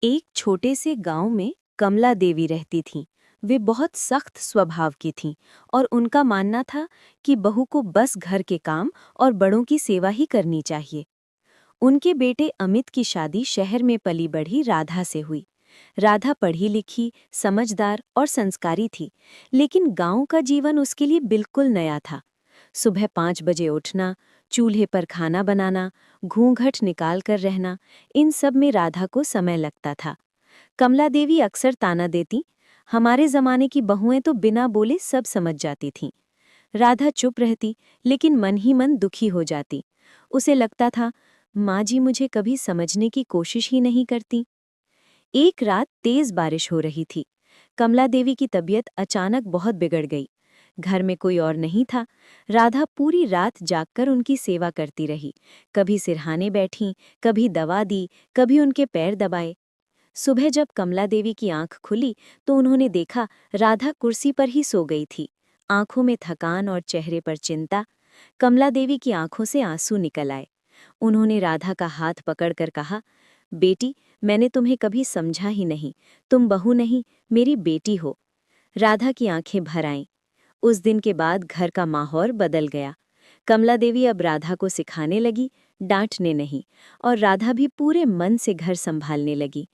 एक छोटे से गांव में कमला देवी रहती थीं। वे बहुत सख्त स्वभाव की थीं और उनका मानना था कि बहू को बस घर के काम और बड़ों की सेवा ही करनी चाहिए। उनके बेटे अमित की शादी शहर में पली बढ़ी राधा से हुई। राधा पढ़ी लिखी, समझदार और संस्कारी थी, लेकिन गांव का जीवन उसके लिए बिल्कुल नया था। सुबह 5 बजे उठना, चूल्हे पर खाना बनाना, घूंघट निकाल कर रहना, इन सब में राधा को समय लगता था। कमला देवी अक्सर ताना देती, हमारे जमाने की बहुएं तो बिना बोले सब समझ जाती थीं। राधा चुप रहती, लेकिन मन ही मन दुखी हो जाती। उसे लगता था, माँ जी मुझे कभी समझने की कोशिश ही नहीं करती। एक रात तेज बारिश हो रही थी। कमला देवी की तबीयत अचानक बहुत बिगड़ गई। घर में कोई और नहीं था। राधा पूरी रात जागकर उनकी सेवा करती रही। कभी सिरहाने बैठी, कभी दवा दी, कभी उनके पैर दबाए। सुबह जब कमला देवी की आंख खुली तो उन्होंने देखा राधा कुर्सी पर ही सो गई थी, आंखों में थकान और चेहरे पर चिंता। कमला देवी की आंखों से आंसू निकल आए। उन्होंने राधा का हाथ पकड़कर कहा, बेटी, मैंने तुम्हें कभी समझा ही नहीं। तुम बहू नहीं, मेरी बेटी हो। राधा की आंखें भर आईं। उस दिन के बाद घर का माहौल बदल गया। कमला देवी अब राधा को सिखाने लगी, डांटने नहीं, और राधा भी पूरे मन से घर संभालने लगी।